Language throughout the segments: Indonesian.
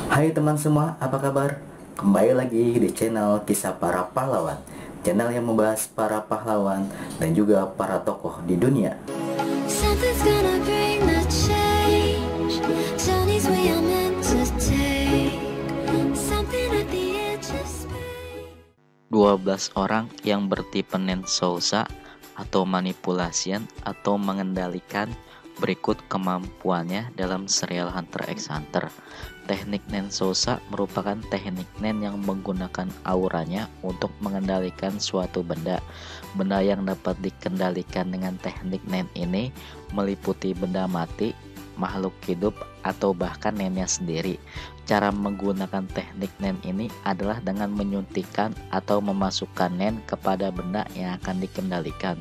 Hai teman semua, apa kabar? Kembali lagi di channel Kisah Para Pahlawan, channel yang membahas para pahlawan dan juga para tokoh di dunia. Something's gonna bring the change. Journeys we are meant to take. Something at the edge of space. 12 orang yang bertipe Nen Sousa atau manipulation atau mengendalikan berikut kemampuannya dalam serial Hunter x Hunter. Teknik Nen Sousa merupakan teknik Nen yang menggunakan auranya untuk mengendalikan suatu benda. Benda yang dapat dikendalikan dengan teknik Nen ini meliputi benda mati, makhluk hidup, atau bahkan nennya sendiri. Cara menggunakan teknik Nen ini adalah dengan menyuntikkan atau memasukkan Nen kepada benda yang akan dikendalikan.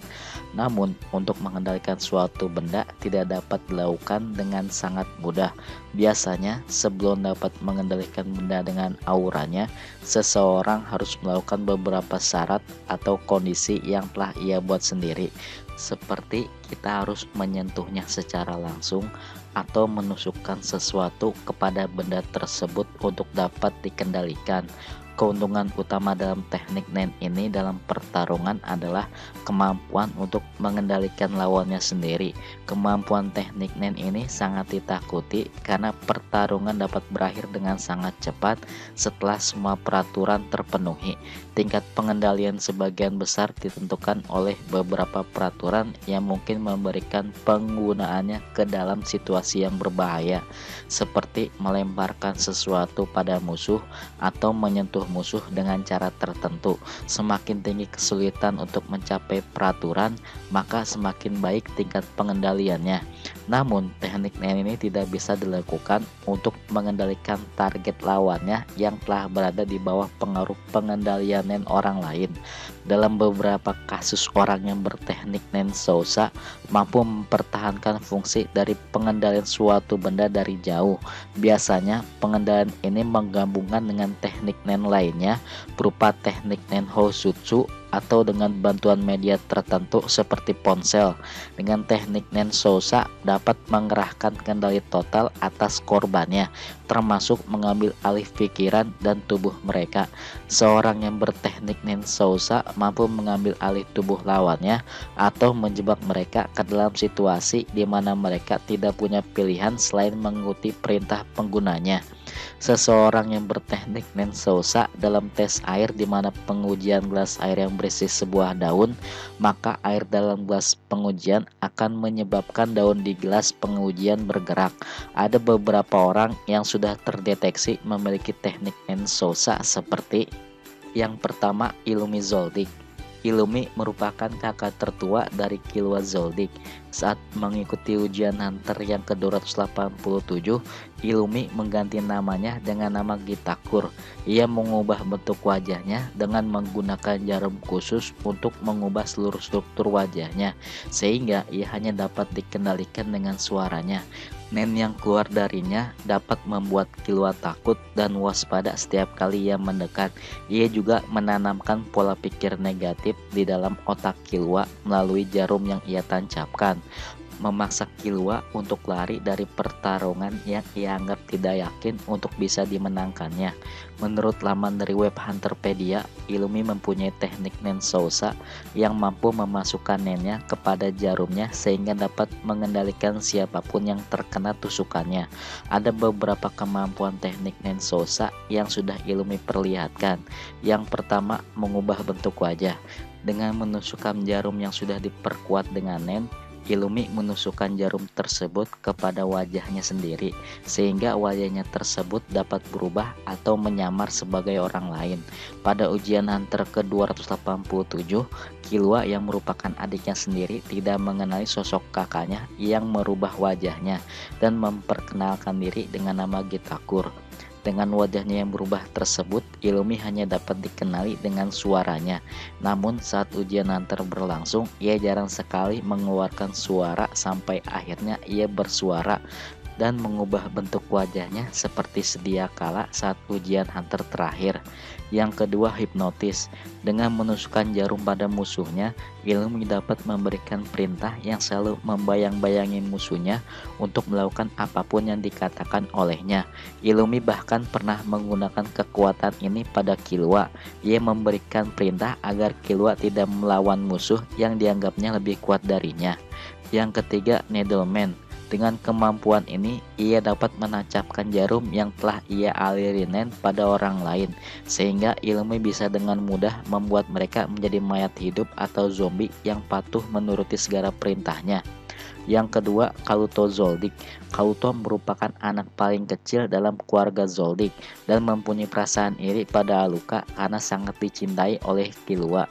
Namun, untuk mengendalikan suatu benda tidak dapat dilakukan dengan sangat mudah. Biasanya, sebelum dapat mengendalikan benda dengan auranya, seseorang harus melakukan beberapa syarat atau kondisi yang telah ia buat sendiri. Seperti kita harus menyentuhnya secara langsung atau menusukkan sesuatu kepada benda tersebut untuk dapat dikendalikan. Keuntungan utama dalam teknik Nen ini dalam pertarungan adalah kemampuan untuk mengendalikan lawannya sendiri. Kemampuan teknik Nen ini sangat ditakuti karena pertarungan dapat berakhir dengan sangat cepat setelah semua peraturan terpenuhi. Tingkat pengendalian sebagian besar ditentukan oleh beberapa peraturan yang mungkin memberikan penggunaannya ke dalam situasi yang berbahaya, seperti melemparkan sesuatu pada musuh atau menyentuh musuh dengan cara tertentu. Semakin tinggi kesulitan untuk mencapai peraturan, maka semakin baik tingkat pengendaliannya. Namun, teknik Nen ini tidak bisa dilakukan untuk mengendalikan target lawannya yang telah berada di bawah pengaruh pengendalian Nen orang lain. Dalam beberapa kasus, orang yang berteknik Nen Sousa mampu mempertahankan fungsi dari pengendalian suatu benda dari jauh. Biasanya, pengendalian ini menggabungkan dengan teknik Nen lainnya berupa teknik Nen Housutsu atau dengan bantuan media tertentu seperti ponsel. Dengan teknik Nen Sousa dapat mengerahkan kendali total atas korbannya, termasuk mengambil alih pikiran dan tubuh mereka. Seorang yang berteknik Nen Sousa mampu mengambil alih tubuh lawannya atau menjebak mereka ke dalam situasi di mana mereka tidak punya pilihan selain mengikuti perintah penggunanya. Seseorang yang berteknik Nen Sousa dalam tes air di mana pengujian gelas air yang berisi sebuah daun, maka air dalam gelas pengujian akan menyebabkan daun di gelas pengujian bergerak. Ada beberapa orang yang sudah terdeteksi memiliki teknik Nen Sousa seperti yang pertama, Illumi Zoldyck. Illumi merupakan kakak tertua dari Killua Zoldyck. Saat mengikuti ujian Hunter yang ke-287, Illumi mengganti namanya dengan nama Gitakur. Ia mengubah bentuk wajahnya dengan menggunakan jarum khusus untuk mengubah seluruh struktur wajahnya, sehingga ia hanya dapat dikendalikan dengan suaranya. Nen yang keluar darinya dapat membuat Killua takut dan waspada setiap kali ia mendekat. Ia juga menanamkan pola pikir negatif di dalam otak Killua melalui jarum yang ia tancapkan, memaksa Killua untuk lari dari pertarungan yang ia anggap tidak yakin untuk bisa dimenangkannya. Menurut laman dari web Hunterpedia, Illumi mempunyai teknik Nen Sousa yang mampu memasukkan Nennya kepada jarumnya sehingga dapat mengendalikan siapapun yang terkena tusukannya. Ada beberapa kemampuan teknik Nen Sousa yang sudah Illumi perlihatkan. Yang pertama, mengubah bentuk wajah. Dengan menusukkan jarum yang sudah diperkuat dengan Nen, Illumi menusukkan jarum tersebut kepada wajahnya sendiri, sehingga wajahnya tersebut dapat berubah atau menyamar sebagai orang lain. Pada ujian Hunter ke-287, Killua yang merupakan adiknya sendiri tidak mengenali sosok kakaknya yang merubah wajahnya dan memperkenalkan diri dengan nama Gitakur. Dengan wajahnya yang berubah tersebut, Illumi hanya dapat dikenali dengan suaranya. Namun saat ujian Hunter berlangsung, ia jarang sekali mengeluarkan suara sampai akhirnya ia bersuara. dan mengubah bentuk wajahnya seperti sedia kala saat ujian hunter terakhir. Yang kedua, hipnotis. Dengan menusukkan jarum pada musuhnya, Illumi dapat memberikan perintah yang selalu membayang-bayangi musuhnya untuk melakukan apapun yang dikatakan olehnya. Illumi bahkan pernah menggunakan kekuatan ini pada Killua. Ia memberikan perintah agar Killua tidak melawan musuh yang dianggapnya lebih kuat darinya. Yang ketiga, Needleman. Dengan kemampuan ini, ia dapat menancapkan jarum yang telah ia alirinen pada orang lain, sehingga Illumi bisa dengan mudah membuat mereka menjadi mayat hidup atau zombie yang patuh menuruti segala perintahnya. Yang kedua, Kaluto Zoldyck. Kaluto merupakan anak paling kecil dalam keluarga Zoldyck dan mempunyai perasaan iri pada Alluka karena sangat dicintai oleh Killua.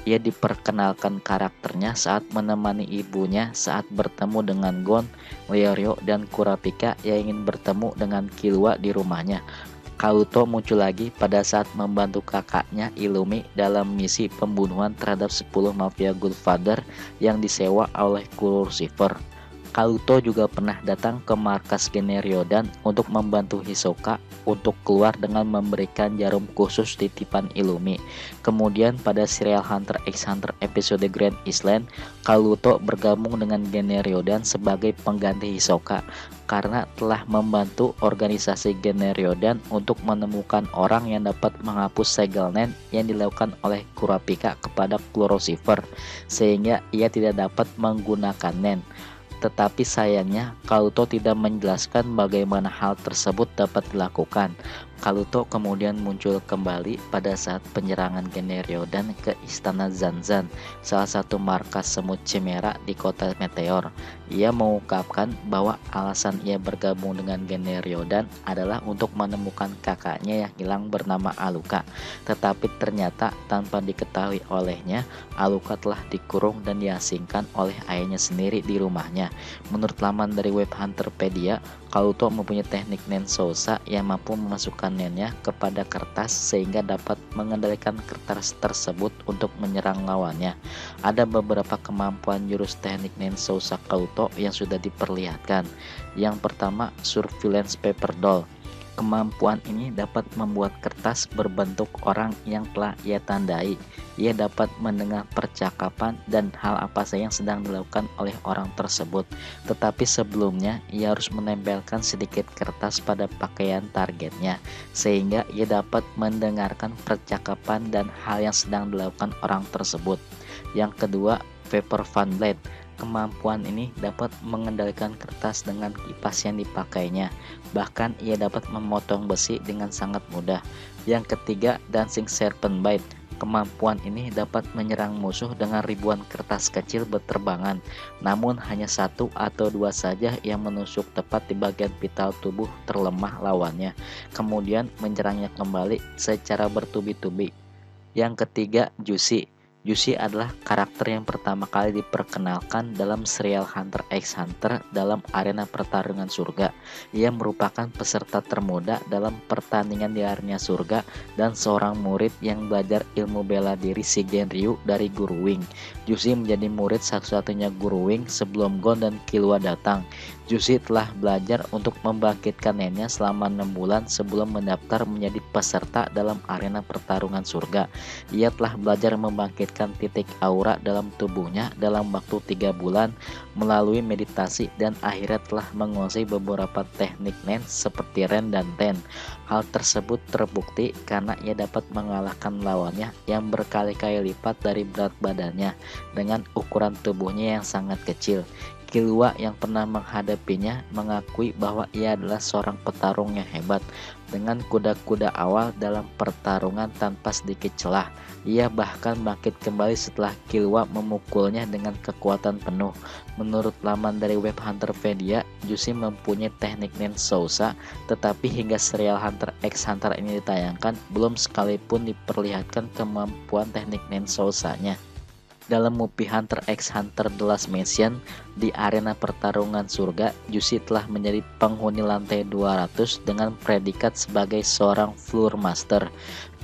Ia diperkenalkan karakternya saat menemani ibunya saat bertemu dengan Gon, Leorio, dan Kurapika yang ingin bertemu dengan Killua di rumahnya. Kaluto muncul lagi pada saat membantu kakaknya Illumi dalam misi pembunuhan terhadap 10 mafia Godfather yang disewa oleh Crucifer. Kaluto juga pernah datang ke markas Generiodan untuk membantu Hisoka untuk keluar dengan memberikan jarum khusus titipan Illumi. Kemudian pada serial Hunter x Hunter episode Grand Island, Kaluto bergabung dengan Generiodan sebagai pengganti Hisoka karena telah membantu organisasi Generiodan untuk menemukan orang yang dapat menghapus segel Nen yang dilakukan oleh Kurapika kepada Crucifer, sehingga ia tidak dapat menggunakan Nen. Tetapi sayangnya Kaluto tidak menjelaskan bagaimana hal tersebut dapat dilakukan. Kaluto kemudian muncul kembali pada saat penyerangan Generiodan ke Istana Zanzan, salah satu markas semut Chimera di kota Meteor. Ia mengungkapkan bahwa alasan ia bergabung dengan Generiodan adalah untuk menemukan kakaknya yang hilang bernama Alluka. Tetapi ternyata tanpa diketahui olehnya, Alluka telah dikurung dan diasingkan oleh ayahnya sendiri di rumahnya. Menurut laman dari web Hunterpedia, Kaluto mempunyai teknik Nen Sousa yang mampu memasukkan nennya kepada kertas sehingga dapat mengendalikan kertas tersebut untuk menyerang lawannya. Ada beberapa kemampuan jurus teknik Nen Sousa Kaluto yang sudah diperlihatkan. Yang pertama, Surveillance Paper Doll. Kemampuan ini dapat membuat kertas berbentuk orang yang telah ia tandai. Ia dapat mendengar percakapan dan hal apa saja yang sedang dilakukan oleh orang tersebut. Tetapi sebelumnya, ia harus menempelkan sedikit kertas pada pakaian targetnya, sehingga ia dapat mendengarkan percakapan dan hal yang sedang dilakukan orang tersebut. Yang kedua, Paper Fan Blade. Kemampuan ini dapat mengendalikan kertas dengan kipas yang dipakainya. Bahkan ia dapat memotong besi dengan sangat mudah. Yang ketiga, Dancing Serpent Bite. Kemampuan ini dapat menyerang musuh dengan ribuan kertas kecil berterbangan, namun hanya satu atau dua saja yang menusuk tepat di bagian vital tubuh terlemah lawannya, kemudian menyerangnya kembali secara bertubi-tubi. Yang ketiga, Juicy. Juicy adalah karakter yang pertama kali diperkenalkan dalam serial Hunter x Hunter dalam arena pertarungan surga. Ia merupakan peserta termuda dalam pertandingan di arena surga dan seorang murid yang belajar ilmu bela diri Shigen Ryu dari Guru Wing. Juicy menjadi murid satu-satunya Guru Wing sebelum Gon dan Killua datang. Juicy telah belajar untuk membangkitkan neneknya selama 6 bulan sebelum mendaftar menjadi peserta dalam arena pertarungan surga. Ia telah belajar membangkitkan titik aura dalam tubuhnya dalam waktu 3 bulan melalui meditasi dan akhirnya telah menguasai beberapa teknik Nen seperti Ren dan Ten. Hal tersebut terbukti karena ia dapat mengalahkan lawannya yang berkali-kali lipat dari berat badannya dengan ukuran tubuhnya yang sangat kecil. Killua yang pernah menghadapinya mengakui bahwa ia adalah seorang petarung yang hebat dengan kuda-kuda awal dalam pertarungan tanpa sedikit celah. Ia bahkan bangkit kembali setelah Killua memukulnya dengan kekuatan penuh. Menurut laman dari web Hunterpedia, Juicy mempunyai teknik Nen Sousa, tetapi hingga serial Hunter x Hunter ini ditayangkan, belum sekalipun diperlihatkan kemampuan teknik Nen Sousanya. Dalam movie Hunter x Hunter The Last Mission, di arena pertarungan surga, Juicy telah menjadi penghuni lantai 200 dengan predikat sebagai seorang Floor Master.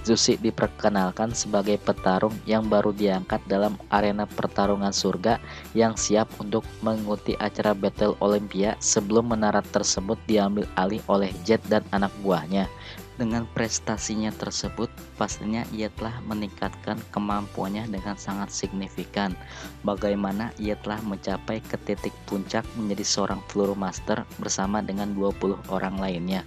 Zushi diperkenalkan sebagai petarung yang baru diangkat dalam arena pertarungan surga yang siap untuk mengikuti acara Battle Olympia sebelum menara tersebut diambil alih oleh Jet dan anak buahnya. Dengan prestasinya tersebut, pastinya ia telah meningkatkan kemampuannya dengan sangat signifikan. Bagaimana ia telah mencapai ke titik puncak menjadi seorang Floor Master bersama dengan 20 orang lainnya.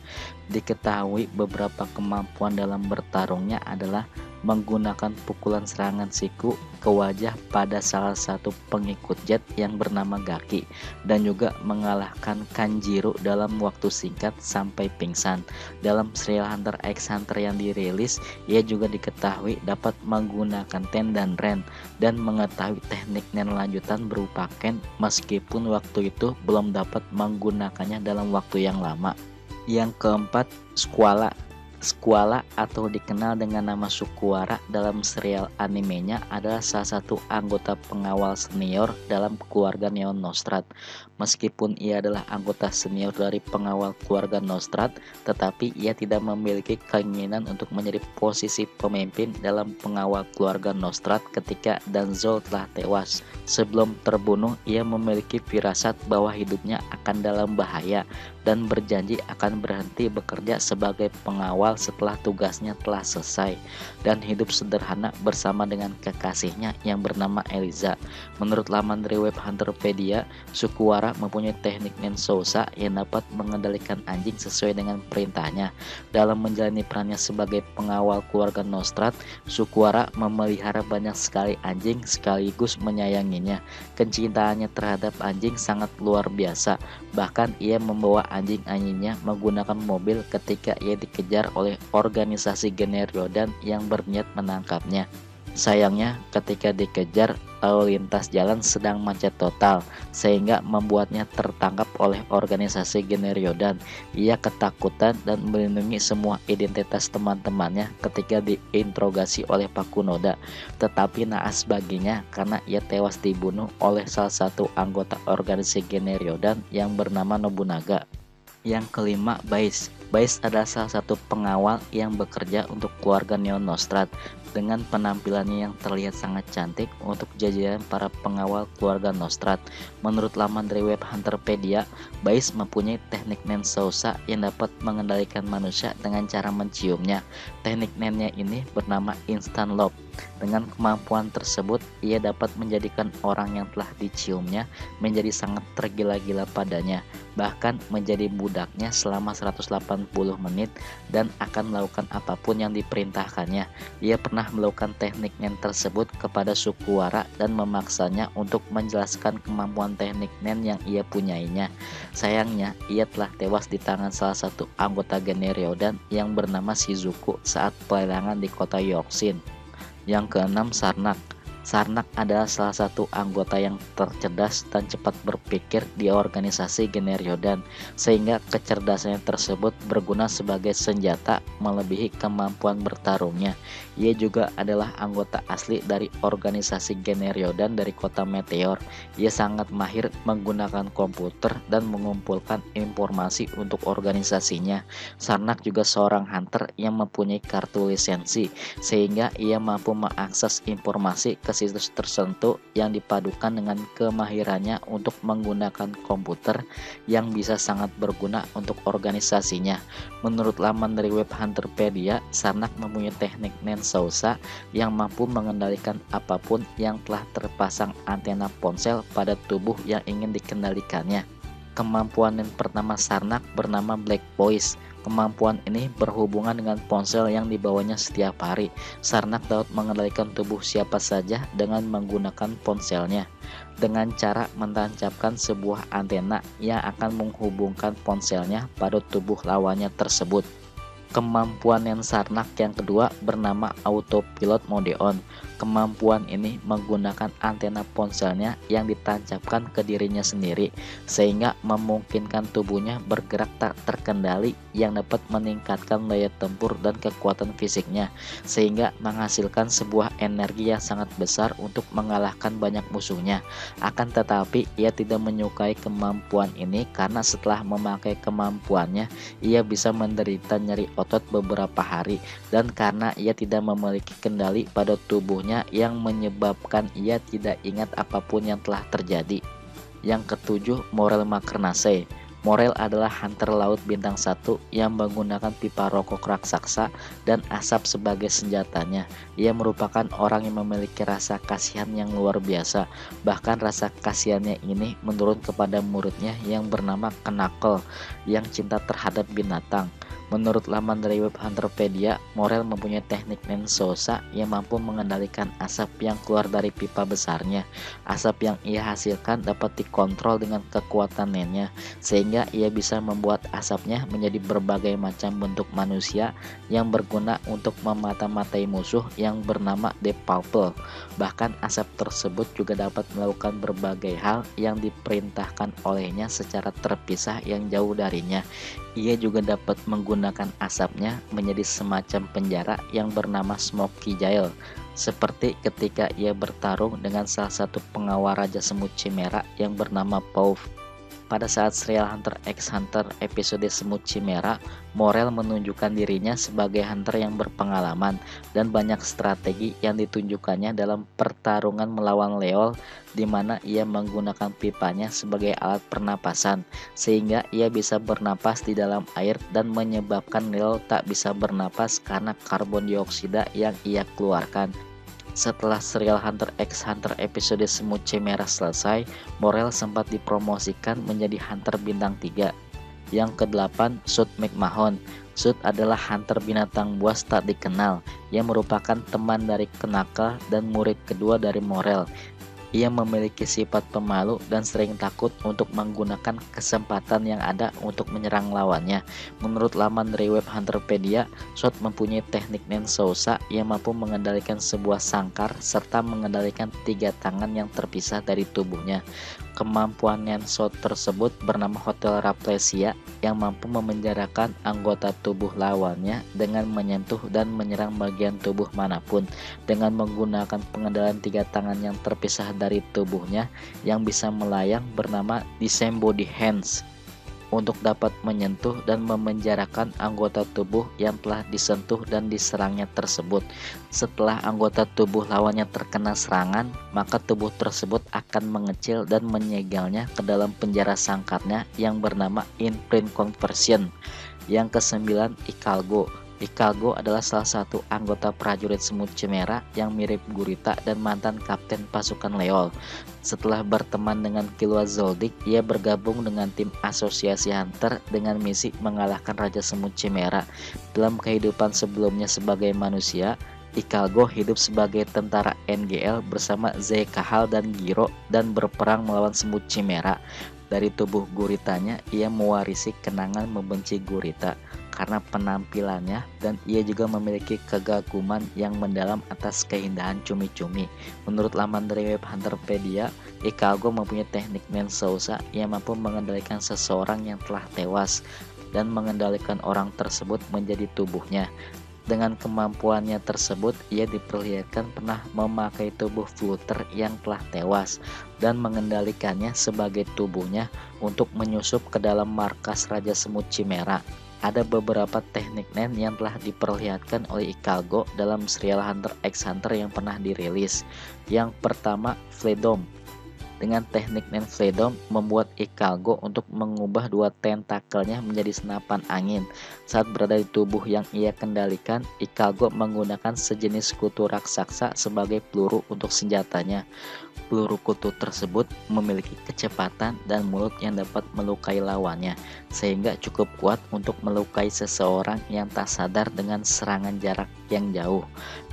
Diketahui beberapa kemampuan dalam bertarungnya adalah menggunakan pukulan serangan siku ke wajah pada salah satu pengikut Jet yang bernama Gaki, dan juga mengalahkan Kanjiro dalam waktu singkat sampai pingsan. Dalam serial Hunter x Hunter yang dirilis, ia juga diketahui dapat menggunakan Ten dan Ren dan mengetahui teknik nen lanjutan berupa Ken, meskipun waktu itu belum dapat menggunakannya dalam waktu yang lama. Yang keempat, Squala. Squala atau dikenal dengan nama Sukuwara dalam serial animenya adalah salah satu anggota pengawal senior dalam keluarga Neon Nostrad. Meskipun ia adalah anggota senior dari pengawal keluarga Nostrad, tetapi ia tidak memiliki keinginan untuk menjadi posisi pemimpin dalam pengawal keluarga Nostrad ketika Danzo telah tewas. Sebelum terbunuh, ia memiliki firasat bahwa hidupnya akan dalam bahaya dan berjanji akan berhenti bekerja sebagai pengawal setelah tugasnya telah selesai dan hidup sederhana bersama dengan kekasihnya yang bernama Eliza. Menurut laman dari web Hunterpedia, Sukuwara mempunyai teknik Nen Sousa yang dapat mengendalikan anjing sesuai dengan perintahnya. Dalam menjalani perannya sebagai pengawal keluarga Nostrad, Sukuwara memelihara banyak sekali anjing sekaligus menyayanginya. Kecintaannya terhadap anjing sangat luar biasa. Bahkan ia membawa anjing-anjingnya menggunakan mobil ketika ia dikejar oleh organisasi Generyodan yang berniat menangkapnya. Sayangnya ketika dikejar, lalu lintas jalan sedang macet total sehingga membuatnya tertangkap oleh organisasi Generyodan. Ia ketakutan dan melindungi semua identitas teman-temannya ketika diinterogasi oleh Pakunoda. Tetapi naas baginya karena ia tewas dibunuh oleh salah satu anggota organisasi Generyodan yang bernama Nobunaga. Yang kelima, Baiz. Baiz adalah salah satu pengawal yang bekerja untuk keluarga Neon Nostrad. Dengan penampilannya yang terlihat sangat cantik untuk jajaran para pengawal keluarga Nostrad. Menurut laman dari web Hunterpedia, Baiz mempunyai teknik Nen Sousa yang dapat mengendalikan manusia dengan cara menciumnya. Teknik nennya ini bernama Instant Love. Dengan kemampuan tersebut, ia dapat menjadikan orang yang telah diciumnya menjadi sangat tergila-gila padanya, bahkan menjadi budaknya selama 180 menit dan akan melakukan apapun yang diperintahkannya. Ia pernah melakukan teknik nen tersebut kepada Sukuwara dan memaksanya untuk menjelaskan kemampuan teknik nen yang ia punyainya. Sayangnya, ia telah tewas di tangan salah satu anggota Generyodan yang bernama Shizuku saat pelelangan di kota Yokshin. Yang keenam, Sarnak. Sarnak adalah salah satu anggota yang tercerdas dan cepat berpikir di organisasi Generyodan, sehingga kecerdasannya tersebut berguna sebagai senjata melebihi kemampuan bertarungnya. Ia juga adalah anggota asli dari organisasi Generyodan dari kota Meteor. Ia sangat mahir menggunakan komputer dan mengumpulkan informasi untuk organisasinya. Sarnak juga seorang hunter yang mempunyai kartu lisensi, sehingga ia mampu mengakses informasi ke situs tertentu yang dipadukan dengan kemahirannya untuk menggunakan komputer yang bisa sangat berguna untuk organisasinya. Menurut laman dari web Hunterpedia, Sarnak mempunyai teknik Nen Sousa yang mampu mengendalikan apapun yang telah terpasang antena ponsel pada tubuh yang ingin dikendalikannya. Kemampuan yang pertama Sarnak bernama Black Voice. Kemampuan ini berhubungan dengan ponsel yang dibawanya setiap hari. Sarnak dapat mengendalikan tubuh siapa saja dengan menggunakan ponselnya, dengan cara menancapkan sebuah antena yang akan menghubungkan ponselnya pada tubuh lawannya tersebut. Kemampuan yang Sarnak yang kedua bernama Autopilot Mode On. Kemampuan ini menggunakan antena ponselnya yang ditancapkan ke dirinya sendiri, sehingga memungkinkan tubuhnya bergerak tak terkendali yang dapat meningkatkan daya tempur dan kekuatan fisiknya, sehingga menghasilkan sebuah energi yang sangat besar untuk mengalahkan banyak musuhnya. Akan tetapi ia tidak menyukai kemampuan ini karena setelah memakai kemampuannya ia bisa menderita nyeri otot beberapa hari, dan karena ia tidak memiliki kendali pada tubuhnya yang menyebabkan ia tidak ingat apapun yang telah terjadi. Yang ketujuh, Morel Makarnase. Morel adalah hunter laut bintang 1 yang menggunakan pipa rokok raksasa dan asap sebagai senjatanya. Ia merupakan orang yang memiliki rasa kasihan yang luar biasa. Bahkan rasa kasihannya ini menurun kepada muridnya yang bernama Knuckle yang cinta terhadap binatang. Menurut laman dari web Hunterpedia, Morel mempunyai teknik Nensosa yang mampu mengendalikan asap yang keluar dari pipa besarnya. Asap yang ia hasilkan dapat dikontrol dengan kekuatan nennya, sehingga ia bisa membuat asapnya menjadi berbagai macam bentuk manusia yang berguna untuk memata-matai musuh yang bernama The Pupil. Bahkan asap tersebut juga dapat melakukan berbagai hal yang diperintahkan olehnya secara terpisah yang jauh darinya. Ia juga dapat menggunakan asapnya menjadi semacam penjara yang bernama Smoky Jail, seperti ketika ia bertarung dengan salah satu pengawal Raja Semut Chimera yang bernama Pauf. Pada saat serial Hunter x Hunter episode Semut Chimera, Morel menunjukkan dirinya sebagai hunter yang berpengalaman dan banyak strategi yang ditunjukkannya dalam pertarungan melawan Leol, di mana ia menggunakan pipanya sebagai alat pernapasan, sehingga ia bisa bernapas di dalam air dan menyebabkan Leol tak bisa bernapas karena karbon dioksida yang ia keluarkan. Setelah serial Hunter x Hunter episode Semut Chimera selesai, Morel sempat dipromosikan menjadi hunter bintang 3. Yang ke-8, Sud McMahon. Sud adalah hunter binatang buas tak dikenal yang merupakan teman dari Knuckle dan murid kedua dari Morel. Ia memiliki sifat pemalu dan sering takut untuk menggunakan kesempatan yang ada untuk menyerang lawannya. Menurut laman dari web Hunterpedia, Sud mempunyai teknik Nensosa yang mampu mengendalikan sebuah sangkar serta mengendalikan 3 tangan yang terpisah dari tubuhnya. Kemampuan Nensot tersebut bernama Hotel Raplesia yang mampu memenjarakan anggota tubuh lawannya dengan menyentuh dan menyerang bagian tubuh manapun dengan menggunakan pengendalian 3 tangan yang terpisah dari tubuhnya yang bisa melayang bernama Disembodied Hands untuk dapat menyentuh dan memenjarakan anggota tubuh yang telah disentuh dan diserangnya tersebut. Setelah anggota tubuh lawannya terkena serangan, maka tubuh tersebut akan mengecil dan menyegelnya ke dalam penjara sangkarnya yang bernama Imprint Conversion. Yang ke-9, Ikalgo. Ikalgo adalah salah satu anggota prajurit Semut Chimera yang mirip Gurita dan mantan kapten pasukan Leol. Setelah berteman dengan Killua Zoldyck, ia bergabung dengan tim Asosiasi Hunter dengan misi mengalahkan Raja Semut Chimera. Dalam kehidupan sebelumnya sebagai manusia, Ikalgo hidup sebagai tentara NGL bersama Ze Kahal dan Giro dan berperang melawan Semut Chimera. Dari tubuh Guritanya, ia mewarisi kenangan membenci Gurita karena penampilannya, dan ia juga memiliki kegaguman yang mendalam atas keindahan cumi-cumi. Menurut laman dari web Hunterpedia, Ikalgo mempunyai teknik Nensosa yang mampu mengendalikan seseorang yang telah tewas dan mengendalikan orang tersebut menjadi tubuhnya. Dengan kemampuannya tersebut, ia diperlihatkan pernah memakai tubuh Flutter yang telah tewas dan mengendalikannya sebagai tubuhnya untuk menyusup ke dalam markas Raja Semut Chimera. Ada beberapa teknik Nen yang telah diperlihatkan oleh Ikalgo dalam serial Hunter x Hunter yang pernah dirilis. Yang pertama, Fledom. Dengan teknik Nen Fledom membuat Ikalgo untuk mengubah 2 tentakelnya menjadi senapan angin. Saat berada di tubuh yang ia kendalikan, Ikalgo menggunakan sejenis kutu raksasa sebagai peluru untuk senjatanya. Peluru kutu tersebut memiliki kecepatan dan mulut yang dapat melukai lawannya, sehingga cukup kuat untuk melukai seseorang yang tak sadar dengan serangan jarak yang jauh.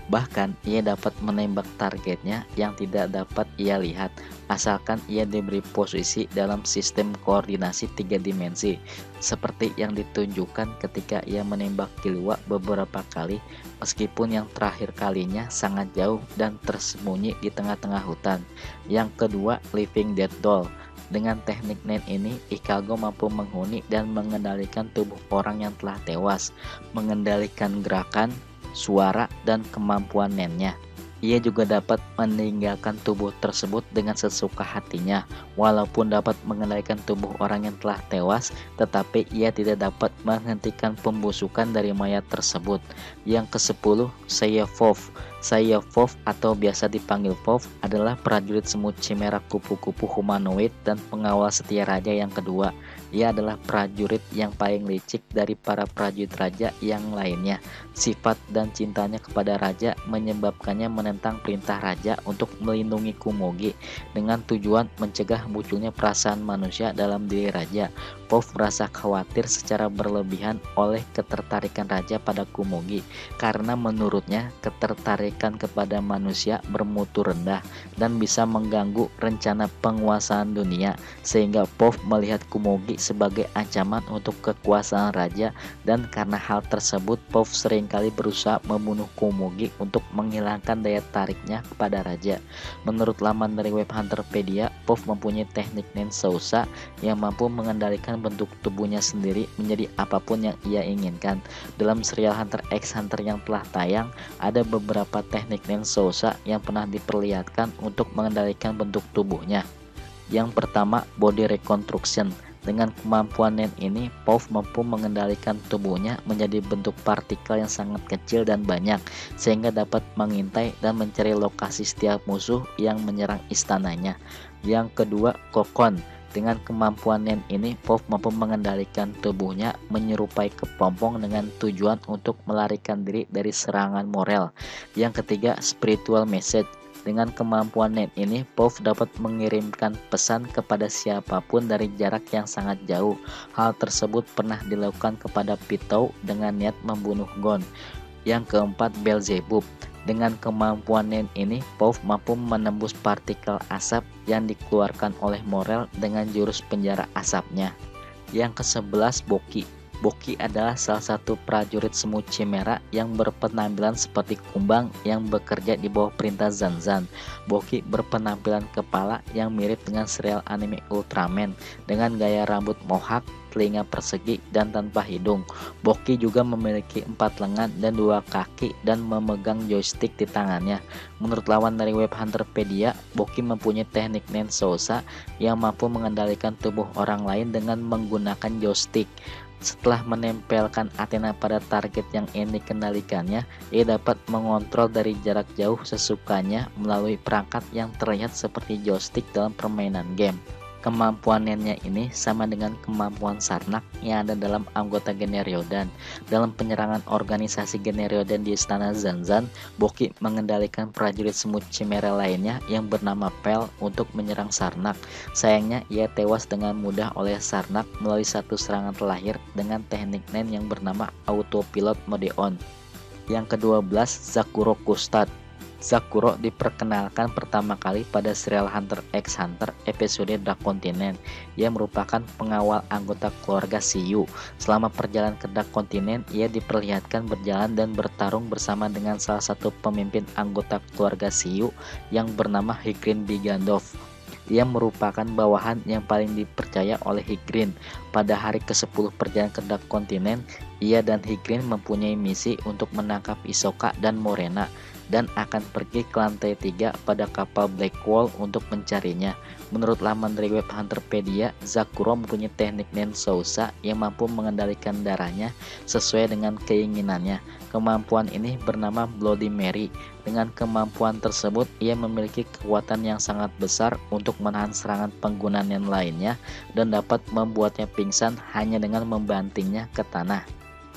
Bahkan ia dapat menembak targetnya yang tidak dapat ia lihat, asalkan ia diberi posisi dalam sistem koordinasi 3 dimensi, seperti yang ditunjukkan ketika ia menembak Killua beberapa kali, meskipun yang terakhir kalinya sangat jauh dan tersembunyi di tengah-tengah hutan. Yang kedua, Living Dead Doll. Dengan teknik Nen ini, Ikago mampu menghuni dan mengendalikan tubuh orang yang telah tewas, mengendalikan gerakan, suara, dan kemampuan Nennya. Ia juga dapat meninggalkan tubuh tersebut dengan sesuka hatinya. Walaupun dapat mengendalikan tubuh orang yang telah tewas, tetapi ia tidak dapat menghentikan pembusukan dari mayat tersebut. Yang ke-10, Saiyafov. Saiyafov atau biasa dipanggil Vov adalah prajurit semut chimera kupu-kupu humanoid dan pengawal setia raja yang kedua. Ia adalah prajurit yang paling licik dari para prajurit raja yang lainnya. Sifat dan cintanya kepada raja menyebabkannya menentang perintah raja untuk melindungi Kumogi dengan tujuan mencegah munculnya perasaan manusia dalam diri raja. Vov merasa khawatir secara berlebihan oleh ketertarikan raja pada Kumogi karena menurutnya ketertarikan kepada manusia bermutu rendah dan bisa mengganggu rencana penguasaan dunia, sehingga Vov melihat Kumogi sebagai ancaman untuk kekuasaan raja, dan karena hal tersebut Vov seringkali berusaha membunuh Kumogi untuk menghilangkan daya tariknya kepada raja. Menurut laman dari web Hunterpedia, Vov mempunyai teknik Nen Sousa yang mampu mengendalikan bentuk tubuhnya sendiri menjadi apapun yang ia inginkan. Dalam serial Hunter x Hunter yang telah tayang, ada beberapa teknik Nen Sousa yang pernah diperlihatkan untuk mengendalikan bentuk tubuhnya. Yang pertama, body reconstruction. Dengan kemampuan Nen ini, Vov mampu mengendalikan tubuhnya menjadi bentuk partikel yang sangat kecil dan banyak, sehingga dapat mengintai dan mencari lokasi setiap musuh yang menyerang istananya. Yang kedua, Kokon. Dengan kemampuan Nen ini, Vov mampu mengendalikan tubuhnya menyerupai kepompong dengan tujuan untuk melarikan diri dari serangan moral. Yang ketiga, spiritual message. Dengan kemampuan Nen ini, Vov dapat mengirimkan pesan kepada siapapun dari jarak yang sangat jauh. Hal tersebut pernah dilakukan kepada Pitou dengan niat membunuh Gon. Yang keempat, Beelzebub. Dengan kemampuan Nen ini, Vov mampu menembus partikel asap yang dikeluarkan oleh Morel dengan jurus penjara asapnya. Yang ke-11, Boki. Boki adalah salah satu prajurit semut chimera yang berpenampilan seperti kumbang yang bekerja di bawah perintah Zanzan. Boki berpenampilan kepala yang mirip dengan serial anime Ultraman dengan gaya rambut mohawk, telinga persegi, dan tanpa hidung. Boki juga memiliki 4 lengan dan 2 kaki dan memegang joystick di tangannya. Menurut lawan dari web Hunterpedia, Boki mempunyai teknik Nen Sousa yang mampu mengendalikan tubuh orang lain dengan menggunakan joystick. Setelah menempelkan antena pada target yang ingin dikendalikannya, ia dapat mengontrol dari jarak jauh sesukanya melalui perangkat yang terlihat seperti joystick dalam permainan game. Kemampuan Nennya ini sama dengan kemampuan Sarnak yang ada dalam anggota Generiodan. Dalam penyerangan organisasi Generiodan di istana Zanzan, Boki mengendalikan prajurit semut chimera lainnya yang bernama Pel untuk menyerang Sarnak. Sayangnya ia tewas dengan mudah oleh Sarnak melalui satu serangan terakhir dengan teknik Nen yang bernama Autopilot Mode On. Yang ke-12, Zakuro Kustat. Zakuro diperkenalkan pertama kali pada serial Hunter x Hunter episode Dark Continent. Ia merupakan pengawal anggota keluarga Shiyu. Selama perjalanan ke Dark Continent, ia diperlihatkan berjalan dan bertarung bersama dengan salah satu pemimpin anggota keluarga Shiyu yang bernama Higrin Bigandov. Ia merupakan bawahan yang paling dipercaya oleh Higrin. Pada hari ke-10 perjalanan ke Dark Continent, ia dan Higrin mempunyai misi untuk menangkap Hisoka dan Morena, dan akan pergi ke lantai 3 pada kapal Blackwall untuk mencarinya. Menurut laman dari web Hunterpedia, Zakuro mempunyai teknik Nen Sousa yang mampu mengendalikan darahnya sesuai dengan keinginannya. Kemampuan ini bernama Bloody Mary. Dengan kemampuan tersebut, ia memiliki kekuatan yang sangat besar untuk menahan serangan pengguna Nen lainnya dan dapat membuatnya pingsan hanya dengan membantingnya ke tanah.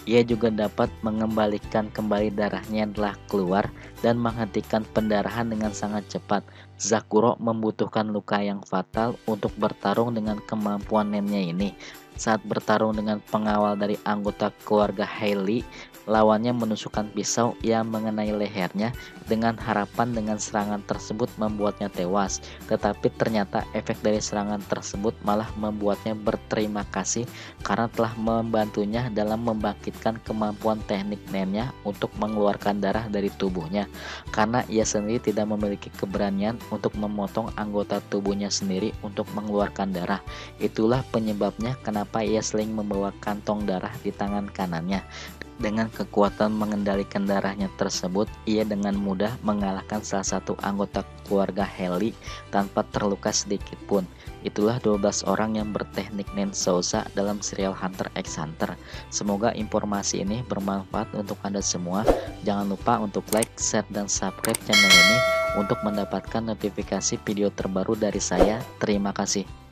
Ia juga dapat mengembalikan kembali darahnya yang telah keluar dan menghentikan pendarahan dengan sangat cepat. Zakuro membutuhkan luka yang fatal untuk bertarung dengan kemampuan Nennya ini. Saat bertarung dengan pengawal dari anggota keluarga Hailey, lawannya menusukkan pisau yang mengenai lehernya dengan harapan dengan serangan tersebut membuatnya tewas. Tetapi ternyata efek dari serangan tersebut malah membuatnya berterima kasih karena telah membantunya dalam membangkitkan kemampuan teknik nennya untuk mengeluarkan darah dari tubuhnya, karena ia sendiri tidak memiliki keberanian untuk memotong anggota tubuhnya sendiri untuk mengeluarkan darah. Itulah penyebabnya kenapa ia sering membawa kantong darah di tangan kanannya. Dengan kekuatan mengendalikan darahnya tersebut, ia dengan mudah mengalahkan salah satu anggota keluarga Heli tanpa terluka sedikit pun. Itulah 12 orang yang berteknik Nen Souza dalam serial Hunter x Hunter. Semoga informasi ini bermanfaat untuk Anda semua. Jangan lupa untuk like, share, dan subscribe channel ini untuk mendapatkan notifikasi video terbaru dari saya. Terima kasih.